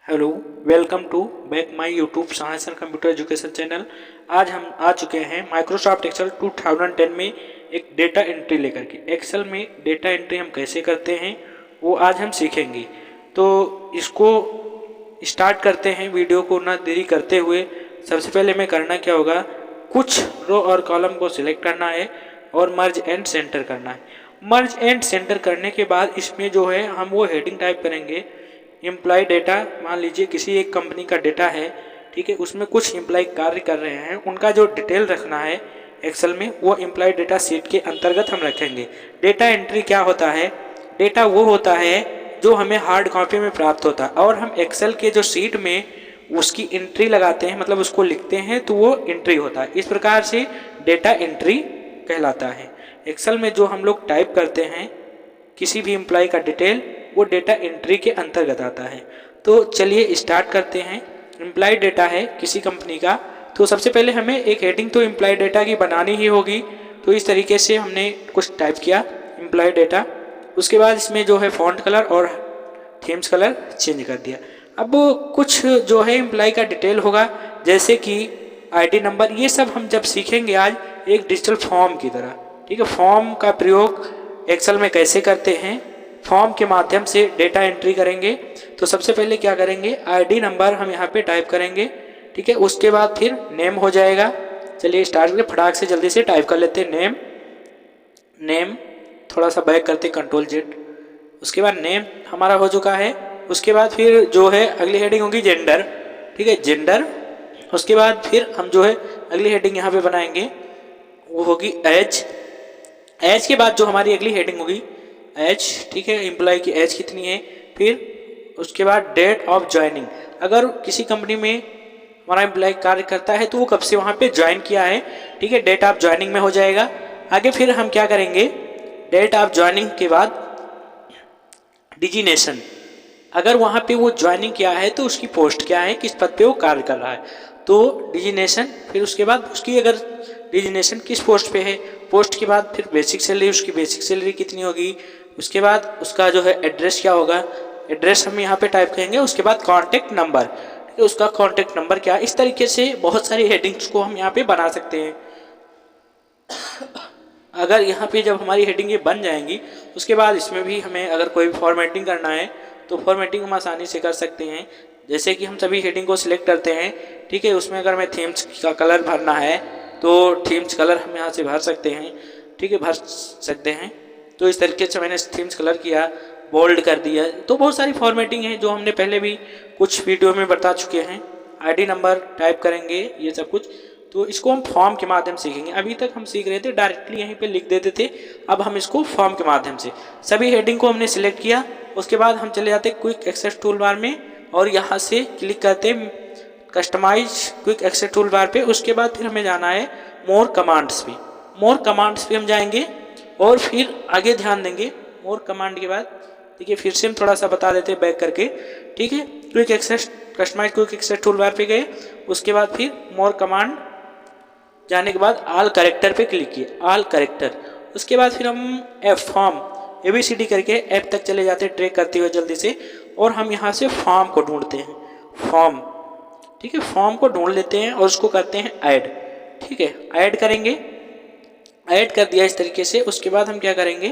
Hello, welcome to back my YouTube science and computer education channel. आज हम आ चुके हैं माइक्रोसॉफ्ट एक्सेल 2010 में एक डेटा एंट्री लेकर के। एक्सेल में डेटा एंट्री हम कैसे करते हैं वो आज हम सीखेंगे। तो इसको स्टार्ट करते हैं वीडियो को ना देरी करते हुए। सबसे पहले हमें करना क्या होगा, कुछ रो और कॉलम को सिलेक्ट करना है और मर्ज एंड सेंटर करना है। मर्ज एंड सेंटर करने के बाद इसमें जो है हम वो हेडिंग टाइप करेंगे। एम्प्लॉय डेटा, मान लीजिए किसी एक कंपनी का डेटा है, ठीक है, उसमें कुछ एम्प्लॉय कार्य कर रहे हैं, उनका जो डिटेल रखना है एक्सेल में वो एम्प्लॉय डेटा सीट के अंतर्गत हम रखेंगे। डेटा एंट्री क्या होता है, डेटा वो होता है जो हमें हार्ड कॉपी में प्राप्त होता है और हम एक्सेल के जो सीट में उसकी एंट्री लगाते हैं, मतलब उसको लिखते हैं तो वो एंट्री होता है। इस प्रकार से डेटा एंट्री कहलाता है। एक्सेल में जो हम लोग टाइप करते हैं किसी भी एम्प्लॉय का डिटेल, वो डेटा एंट्री के अंतर्गत आता है। तो चलिए स्टार्ट करते हैं। एम्प्लॉय डेटा है किसी कंपनी का, तो सबसे पहले हमें एक हेडिंग तो एम्प्लॉय डेटा की बनानी ही होगी। तो इस तरीके से हमने कुछ टाइप किया एम्प्लॉय डेटा। उसके बाद इसमें जो है फॉन्ट कलर और थीम्स कलर चेंज कर दिया। अब कुछ जो है एम्प्लॉय का डिटेल होगा, जैसे कि आईडी नंबर, ये सब हम जब सीखेंगे आज एक डिजिटल फॉर्म की तरह। ठीक है, फॉर्म का प्रयोग एक्सेल में कैसे करते हैं, फॉर्म के माध्यम से डेटा एंट्री करेंगे। तो सबसे पहले क्या करेंगे, आईडी नंबर हम यहाँ पे टाइप करेंगे, ठीक है। उसके बाद फिर नेम हो जाएगा। चलिए स्टार्ट करके फटाक से जल्दी से टाइप कर लेते हैं नेम। नेम थोड़ा सा बैक करते कंट्रोल जेड। उसके बाद नेम हमारा हो चुका है। उसके बाद फिर जो है अगली हेडिंग होगी जेंडर, ठीक है, जेंडर। उसके बाद फिर हम जो है अगली हेडिंग यहाँ पे बनाएंगे, वो होगी एज। एज के बाद जो हमारी अगली हेडिंग होगी एज, ठीक है, एम्प्लॉय की एज कितनी है। फिर उसके बाद डेट ऑफ ज्वाइनिंग, अगर किसी कंपनी में हमारा एम्प्लॉय कार्य करता है तो वो कब से वहाँ पे ज्वाइन किया है, ठीक है, डेट ऑफ ज्वाइनिंग में हो जाएगा। आगे फिर हम क्या करेंगे, डेट ऑफ ज्वाइनिंग के बाद डिजिनेशन, अगर वहाँ पे वो ज्वाइनिंग किया है तो उसकी पोस्ट क्या है, किस पद पे वो कार्य कर रहा है, तो डिजिनेशन। फिर उसके बाद उसकी अगर डिजिनेशन किस पोस्ट पे है, पोस्ट के बाद फिर बेसिक सैलरी, उसकी बेसिक सैलरी कितनी होगी। उसके बाद उसका जो है एड्रेस क्या होगा, एड्रेस हम यहाँ पे टाइप करेंगे। उसके बाद कॉन्टैक्ट नंबर, ठीक है, उसका कॉन्टैक्ट नंबर क्या है। इस तरीके से बहुत सारी हेडिंग्स को हम यहाँ पे बना सकते हैं। अगर यहाँ पे जब हमारी हेडिंग ये बन जाएंगी, उसके बाद इसमें भी हमें अगर कोई फॉर्मेटिंग करना है तो फॉर्मेटिंग हम आसानी से कर सकते हैं। जैसे कि हम सभी हेडिंग को सिलेक्ट करते हैं, ठीक है, उसमें अगर हमें थीम्स का कलर भरना है तो थीम्स कलर हम यहाँ से भर सकते हैं, ठीक है, भर सकते हैं। तो इस तरीके से मैंने थीम्स कलर किया, बोल्ड कर दिया। तो बहुत सारी फॉर्मेटिंग है जो हमने पहले भी कुछ वीडियो में बता चुके हैं। आईडी नंबर टाइप करेंगे, ये सब कुछ। तो इसको हम फॉर्म के माध्यम से सीखेंगे। अभी तक हम सीख रहे थे डायरेक्टली यहीं पे लिख देते थे, अब हम इसको फॉर्म के माध्यम से। सभी हेडिंग को हमने सिलेक्ट किया। उसके बाद हम चले जाते क्विक एक्सेस टूल बार में और यहाँ से क्लिक करते customize quick access toolbar पे। उसके बाद फिर हमें जाना है मोर कमांड्स पे। मोर कमांड्स पे हम जाएंगे और फिर आगे ध्यान देंगे। मोर कमांड के बाद ठीक है, फिर से हम थोड़ा सा बता देते हैं बैक करके, ठीक है। Quick access customize quick access toolbar पे गए, उसके बाद फिर मोर कमांड जाने के बाद ऑल कैरेक्टर पे क्लिक किए, ऑल कैरेक्टर। उसके बाद फिर हम एफ फॉर्म ABCD करके एफ तक चले जाते हैं ट्रैक करते हुए जल्दी से, और हम यहाँ से फॉर्म को ढूंढते हैं, फॉर्म, ठीक है, फॉर्म को ढूंढ लेते हैं और उसको करते हैं ऐड, ठीक है, ऐड करेंगे। ऐड कर दिया इस तरीके से। उसके बाद हम क्या करेंगे,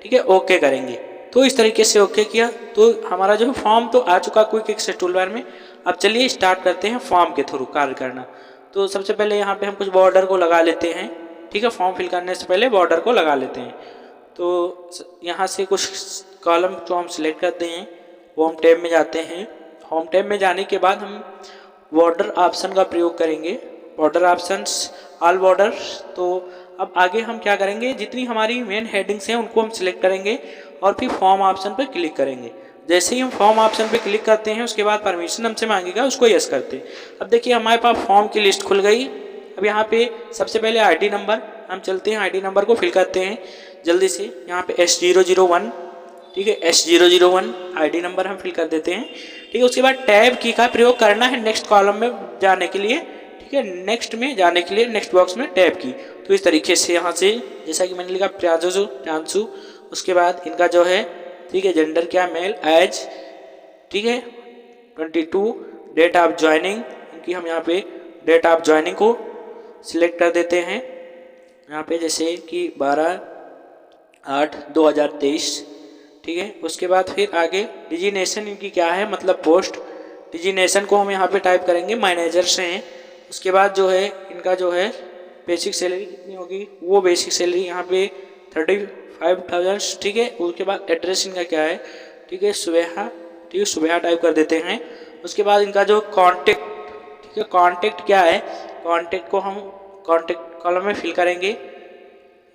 ठीक है, ओके करेंगे। तो इस तरीके से ओके किया तो हमारा जो फॉर्म तो आ चुका क्विक एक्सेस टूल बार में। अब चलिए स्टार्ट करते हैं फॉर्म के थ्रू कार्य करना। तो सबसे पहले यहाँ पे हम कुछ बॉर्डर को लगा लेते हैं, ठीक है, फॉर्म फिल करने से पहले बॉर्डर को लगा लेते हैं। तो यहाँ से कुछ कॉलम जो हम सिलेक्ट करते हैं, होम टैब में जाते हैं। होम टैब में जाने के बाद हम बॉर्डर ऑप्शन का प्रयोग करेंगे, बॉर्डर ऑप्शंस, ऑल बॉर्डर। तो अब आगे हम क्या करेंगे, जितनी हमारी मेन हेडिंग्स हैं उनको हम सिलेक्ट करेंगे और फिर फॉर्म ऑप्शन पर क्लिक करेंगे। जैसे ही हम फॉर्म ऑप्शन पे क्लिक करते हैं उसके बाद परमिशन हमसे मांगेगा, उसको यस करते हैं। अब देखिए हमारे पास फॉर्म की लिस्ट खुल गई। अब यहाँ पे सबसे पहले आईडी नंबर हम चलते हैं, आईडी नंबर को फिल करते हैं जल्दी से। यहाँ पे S001, ठीक है, S001 आईडी नंबर हम फिल कर देते हैं, ठीक है। उसके बाद टैब की का प्रयोग करना है नेक्स्ट कॉलम में जाने के लिए, ठीक है, नेक्स्ट में जाने के लिए नेक्स्ट बॉक्स में टैब की। तो इस तरीके से यहाँ से जैसा कि मैंने लिखा प्रांशु, उसके बाद इनका जो है, ठीक है, जेंडर क्या, मेल, एज, ठीक है, 22 डेट ऑफ ज्वाइनिंग, इनकी हम यहाँ पे डेट ऑफ ज्वाइनिंग को सिलेक्ट कर देते हैं यहाँ पे, जैसे कि 12/8/2023, ठीक है। उसके बाद फिर आगे डिजिनेशन इनकी क्या है, मतलब पोस्ट डिजिनेशन को हम यहाँ पे टाइप करेंगे मैनेजर से हैं। उसके बाद जो है इनका जो है बेसिक सैलरी कितनी होगी, वो बेसिक सैलरी यहाँ पे 35,000, ठीक है। उसके बाद एड्रेस इनका क्या है, ठीक है, सुबह, ठीक है, सुबह टाइप कर देते हैं। उसके बाद इनका जो कॉन्टेक्ट, ठीक है, कॉन्टेक्ट क्या है, कॉन्टेक्ट को हम कॉन्टेक्ट कॉलम में फिल करेंगे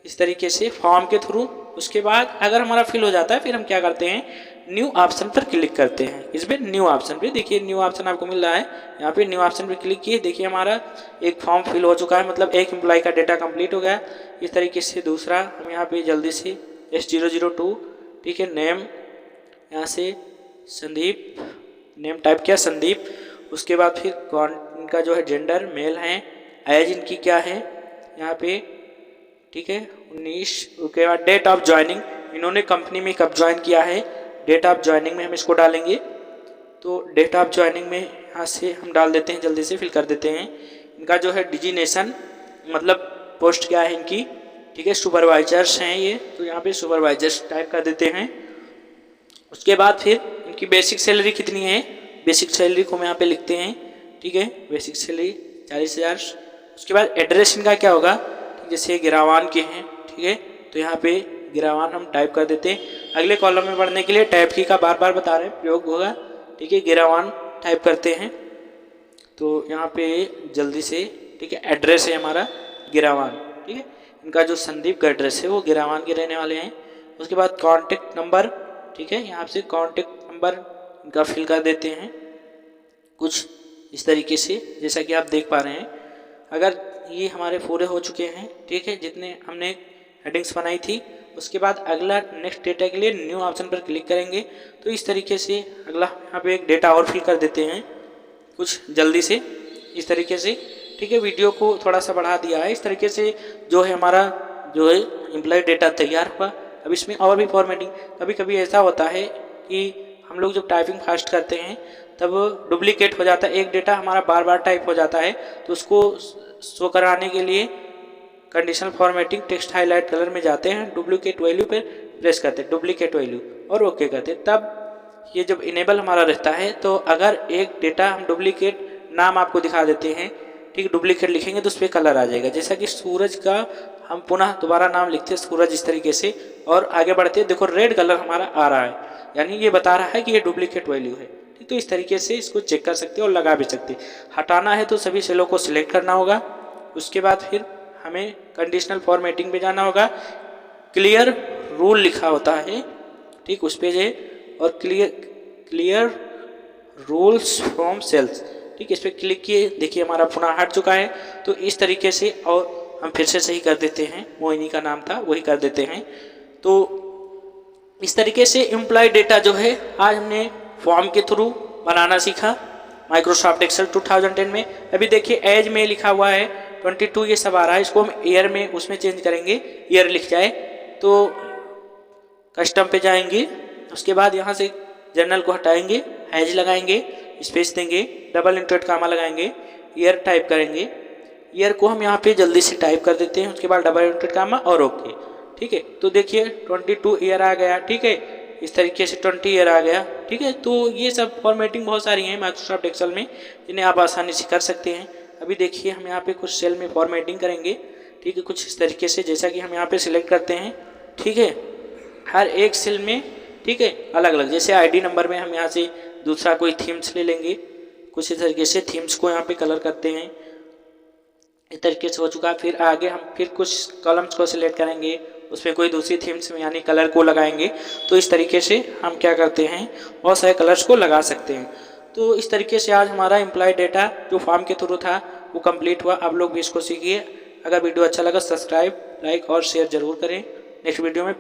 इस तरीके से फॉर्म के थ्रू। उसके बाद अगर हमारा फिल हो जाता है फिर हम क्या करते हैं, न्यू ऑप्शन पर क्लिक करते हैं। इसमें न्यू ऑप्शन पे देखिए, न्यू ऑप्शन आपको मिल रहा है यहाँ पे, न्यू ऑप्शन पे क्लिक किए, देखिए हमारा एक फॉर्म फिल हो चुका है, मतलब एक एम्प्लॉय का डेटा कंप्लीट हो गया। इस तरीके से दूसरा हम यहाँ पे जल्दी से S002, ठीक है, नेम यहाँ से संदीप, नेम टाइप किया संदीप। उसके बाद फिर इनका जो है जेंडर मेल है, एज इनकी क्या है यहाँ पे, ठीक है, 19। उसके बाद डेट ऑफ ज्वाइनिंग, इन्होंने कंपनी में कब ज्वाइन किया है, डेट ऑफ ज्वाइनिंग में हम इसको डालेंगे। तो डेट ऑफ ज्वाइनिंग में यहाँ से हम डाल देते हैं, जल्दी से फिल कर देते हैं। इनका जो है डिजिनेशन, मतलब पोस्ट क्या है इनकी, ठीक है, सुपरवाइजर्स हैं ये, तो यहाँ पे सुपरवाइजर्स टाइप कर देते हैं। उसके बाद फिर इनकी बेसिक सैलरी कितनी है, बेसिक सैलरी को हम यहाँ पे लिखते हैं, ठीक है, बेसिक सैलरी 40,000। उसके बाद एड्रेस इनका क्या होगा, जैसे गिरावान के हैं, ठीक है, तो यहाँ पे गिरावान हम टाइप कर देते हैं। अगले कॉलम में बढ़ने के लिए टैब की का बार बार बता रहे हैं प्रयोग होगा, ठीक है, गिरावान टाइप करते हैं। तो यहाँ पे जल्दी से, ठीक है, एड्रेस है हमारा गिरावान, ठीक है, इनका जो संदीप का एड्रेस है वो गिरावान के रहने वाले हैं। उसके बाद कॉन्टेक्ट नंबर, ठीक है, यहाँ से कॉन्टेक्ट नंबर इनका फिल कर देते हैं कुछ इस तरीके से, जैसा कि आप देख पा रहे हैं। अगर ये हमारे पूरे हो चुके हैं, ठीक है, जितने हमने हेडिंग्स बनाई थी। उसके बाद अगला नेक्स्ट डेटा के लिए न्यू ऑप्शन पर क्लिक करेंगे। तो इस तरीके से अगला यहाँ पे एक डेटा और फिल कर देते हैं कुछ जल्दी से इस तरीके से, ठीक है। वीडियो को थोड़ा सा बढ़ा दिया है, इस तरीके से जो है हमारा जो है एम्प्लॉय डेटा तैयार हुआ। अब इसमें और भी फॉर्मेटिंग, कभी कभी ऐसा होता है कि हम लोग जब टाइपिंग फास्ट करते हैं तब डुप्लीकेट हो जाता है, एक डेटा हमारा बार बार टाइप हो जाता है। तो उसको शो कराने के लिए conditional formatting text highlight colour में जाते हैं, डुप्लीकेट वैल्यू पर प्रेस करते हैं, डुप्लीकेट वैल्यू, और ओके करते हैं। तब ये जब इनेबल हमारा रहता है, तो अगर एक डेटा हम डुप्लीकेट नाम आपको दिखा देते हैं, ठीक, डुप्लीकेट लिखेंगे तो उस पर कलर आ जाएगा। जैसा कि सूरज का हम पुनः दोबारा नाम लिखते हैं सूरज इस तरीके से, और आगे बढ़ते हैं, देखो रेड कलर हमारा आ रहा है, यानी ये बता रहा है कि ये डुप्लीकेट वैल्यू है, ठीक। तो इस तरीके से इसको चेक कर सकते हैं और लगा भी सकते हैं। हटाना है तो सभी सेलों को सिलेक्ट करना होगा। उसके बाद फिर हमें कंडीशनल फॉर्मेटिंग पे जाना होगा, क्लियर रूल लिखा होता है, ठीक, उस पे जाए, और क्लियर रूल्स फ्रॉम सेल्स, ठीक, इस पर क्लिक किए, देखिए हमारा पुनः हट चुका है। तो इस तरीके से, और हम फिर से सही कर देते हैं, मोहिनी का नाम था वही कर देते हैं। तो इस तरीके से एम्प्लॉय डेटा जो है आज हमने फॉर्म के थ्रू बनाना सीखा माइक्रोसॉफ्ट एक्सेल 2010 में। अभी देखिए एज में लिखा हुआ है 22, ये सब आ रहा है, इसको हम ईयर में उसमें चेंज करेंगे, ईयर लिख जाए तो कस्टम पे जाएंगे। उसके बाद यहाँ से जनरल को हटाएंगे, एज लगाएंगे, स्पेस देंगे, डबल इंटरेट कामा लगाएंगे, ईयर टाइप करेंगे। ईयर को हम यहाँ पे जल्दी से टाइप कर देते हैं, उसके बाद डबल इंटरेट कामा और ओके, ठीक है। तो देखिए 22 ईयर आ गया, ठीक है, इस तरीके से 20 ईयर आ गया, ठीक है। तो ये सब फॉर्मेटिंग बहुत सारी हैं माइक्रोसॉफ्ट एक्सेल में, जिन्हें आप आसानी से कर सकते हैं। अभी देखिए हम यहाँ पे कुछ सेल में फॉर्मेटिंग करेंगे, ठीक है, कुछ इस तरीके से, जैसा कि हम यहाँ पे सिलेक्ट करते हैं, ठीक है, हर एक सेल में, ठीक है, अलग अलग, जैसे आईडी नंबर में हम यहाँ से दूसरा कोई थीम्स ले लेंगे, कुछ इस तरीके से थीम्स को यहाँ पे कलर करते हैं, इस तरीके से हो चुका। फिर आगे हम फिर कुछ कॉलम्स को सिलेक्ट करेंगे, उसमें कोई दूसरी थीम्स में यानी कलर को लगाएंगे। तो इस तरीके से हम क्या करते हैं, बहुत सारे कलर्स को लगा सकते हैं। तो इस तरीके से आज हमारा एम्प्लॉय डेटा जो फॉर्म के थ्रू था वो कंप्लीट हुआ। आप लोग भी इसको सीखिए। अगर वीडियो अच्छा लगा सब्सक्राइब, लाइक और शेयर जरूर करें। नेक्स्ट वीडियो में